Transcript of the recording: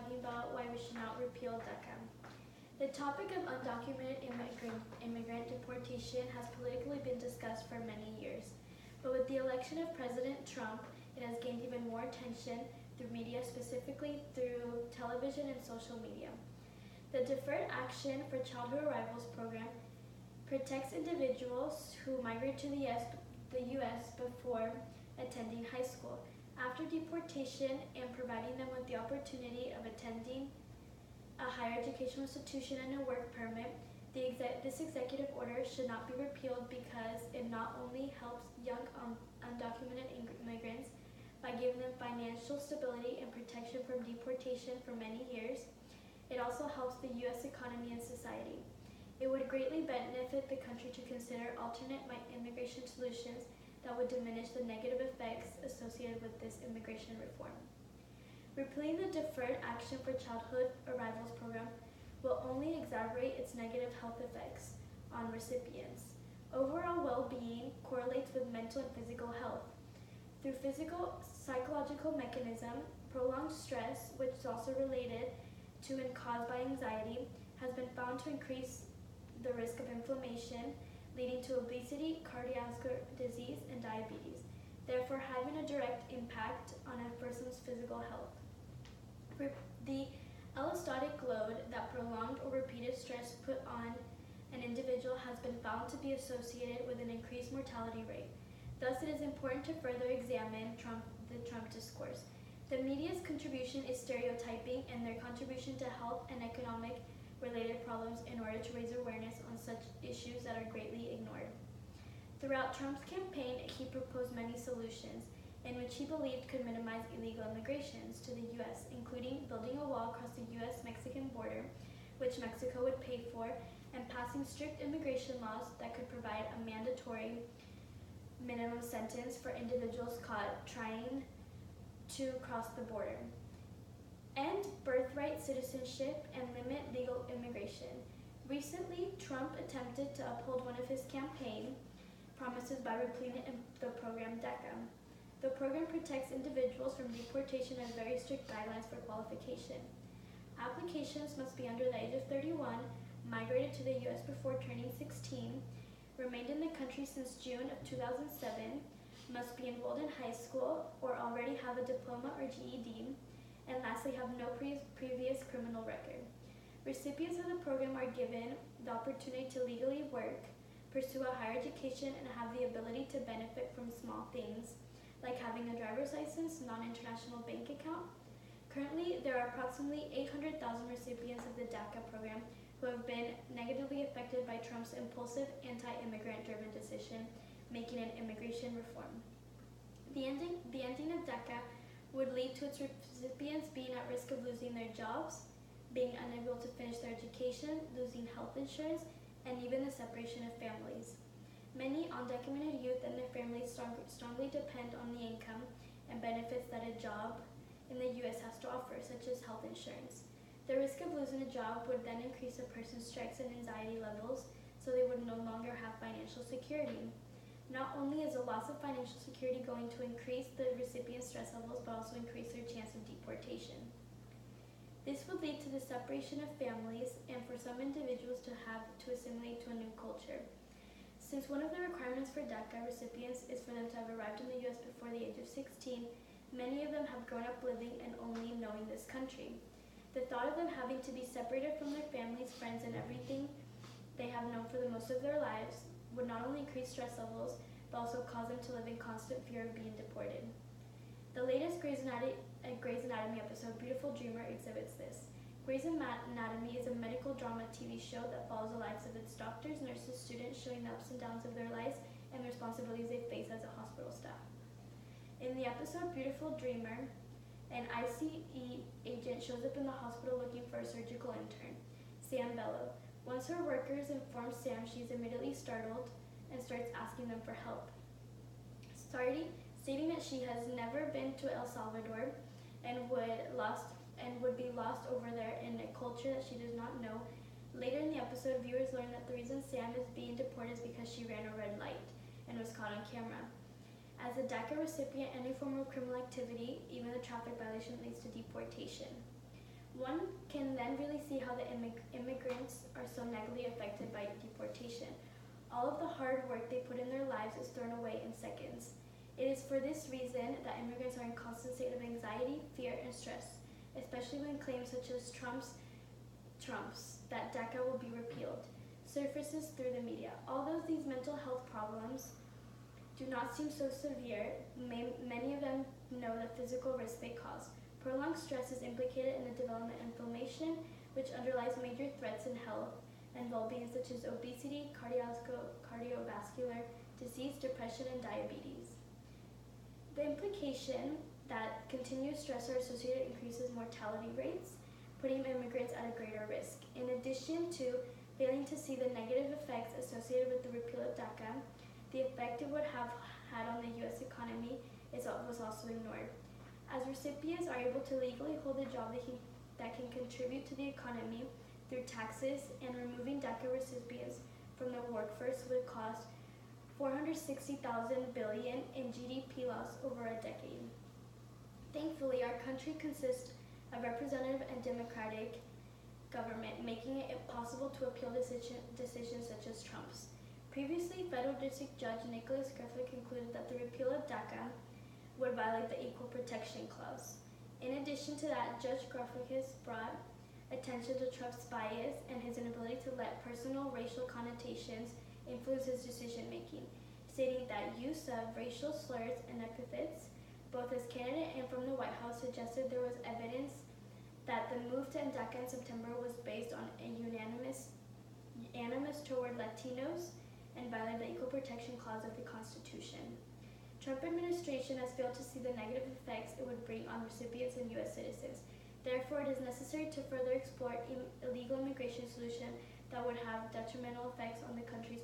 talking about why we should not repeal DACA. The topic of undocumented immigrant deportation has politically been discussed for many years, but with the election of President Trump, it has gained even more attention through media, specifically through television and social media. The Deferred Action for Childhood Arrivals program protects individuals who migrate to the U.S. before attending high school, after deportation, and providing them with the opportunity of attending a higher educational institution and a work permit. This executive order should not be repealed because it not only helps young undocumented immigrants by giving them financial stability and protection from deportation for many years, it also helps the U.S. economy and society. It would greatly benefit the country to consider alternate immigration solutions that would diminish the negative effects associated with this immigration reform. Repealing the Deferred Action for Childhood Arrivals program will only exacerbate its negative health effects on recipients. Overall well-being correlates with mental and physical health. Through psychological mechanism, prolonged stress, which is also related to and caused by anxiety, has been found to increase the risk of inflammation, leading to obesity, cardiovascular disease, and diabetes, therefore having a direct impact on a person's physical health. The allostatic load that prolonged or repeated stress put on an individual has been found to be associated with an increased mortality rate. Thus, it is important to further examine the Trump discourse. The media's contribution is stereotyping, and their contribution to health and economic related problems in order to raise awareness on such issues that are greatly ignored. Throughout Trump's campaign, he proposed many solutions in which he believed could minimize illegal immigrations to the U.S., including building a wall across the U.S.-Mexican border, which Mexico would pay for, and passing strict immigration laws that could provide a mandatory minimum sentence for individuals caught trying to cross the border. End birthright citizenship and limit legal immigration. Recently, Trump attempted to uphold one of his campaign promises by repealing the program DACA. The program protects individuals from deportation and very strict guidelines for qualification. Applications must be under the age of 31, migrated to the U.S. before turning 16, remained in the country since June of 2007, must be enrolled in high school or already have a diploma or GED, and lastly have no previous criminal record. Recipients of the program are given the opportunity to legally work, pursue a higher education, and have the ability to benefit from small things, like having a driver's license, non-international bank account. Currently, there are approximately 800,000 recipients of the DACA program who have been negatively affected by Trump's impulsive, anti-immigrant driven decision making an immigration reform. The ending of DACA would lead to its recipients being at risk of losing their jobs, being unable to finish their education, losing health insurance, and even the separation of families. Many undocumented youth and their families strongly depend on the income and benefits that a job in the U.S. has to offer, such as health insurance. The risk of losing a job would then increase a person's stress and anxiety levels, so they would no longer have financial security. Not only is the loss of financial security going to increase the recipient's stress levels, but also increase their chance of deportation. This would lead to the separation of families and for some individuals to have to assimilate to a new culture. Since one of the requirements for DACA recipients is for them to have arrived in the U.S. before the age of 16, many of them have grown up living and only knowing this country. The thought of them having to be separated from their families, friends, and everything they have known for the most of their lives would not only increase stress levels, but also cause them to live in constant fear of being deported. The latest Grey's Anatomy episode, Beautiful Dreamer, exhibits this. Grey's Anatomy is a medical drama TV show that follows the lives of its doctors, nurses, students, showing the ups and downs of their lives and the responsibilities they face as a hospital staff. In the episode Beautiful Dreamer, an ICE agent shows up in the hospital looking for a surgical intern, Sam Bello. Once her workers inform Sam, she's immediately startled and starts asking them for help. Stating that she has never been to El Salvador and would be lost over there in a culture that she does not know. Later in the episode, viewers learn that the reason Sam is being deported is because she ran a red light and was caught on camera. As a DACA recipient, any form of criminal activity, even a traffic violation, leads to deportation. One can then really see how the immigrants are so negatively affected by deportation. All of the hard work they put in their lives is thrown away in seconds. It is for this reason that immigrants are in constant state of anxiety, fear, and stress, especially when claims such as Trump's that DACA will be repealed surfaces through the media. Although these mental health problems do not seem so severe, many of them know the physical risk they cause. Prolonged stress is implicated in the development of inflammation, which underlies major threats in health and well-being such as obesity, cardiovascular disease, depression, and diabetes. The implication that continuous stress are associated increases mortality rates, putting immigrants at a greater risk. In addition to failing to see the negative effects associated with the repeal of DACA, the effect it would have had on the U.S. economy was also ignored. As recipients are able to legally hold a job that can contribute to the economy through taxes, and removing DACA recipients from the workforce would cost $460,000 billion in GDP loss over a decade. Thankfully, our country consists of representative and democratic government, making it possible to appeal decisions such as Trump's. Previously, Federal District Judge Nicholas Griffith concluded that the repeal of DACA would violate the Equal Protection Clause. In addition to that, Judge Griffith brought attention to Trump's bias and his inability to let personal racial connotations influence his decision-making, stating that use of racial slurs and epithets, both as candidate and from the White House, suggested there was evidence that the move to end DACA in September was based on a animus toward Latinos and violated the Equal Protection Clause of the Constitution. Trump administration has failed to see the negative effects it would bring on recipients and U.S. citizens. Therefore, it is necessary to further explore illegal immigration solution that would have detrimental effects on the country's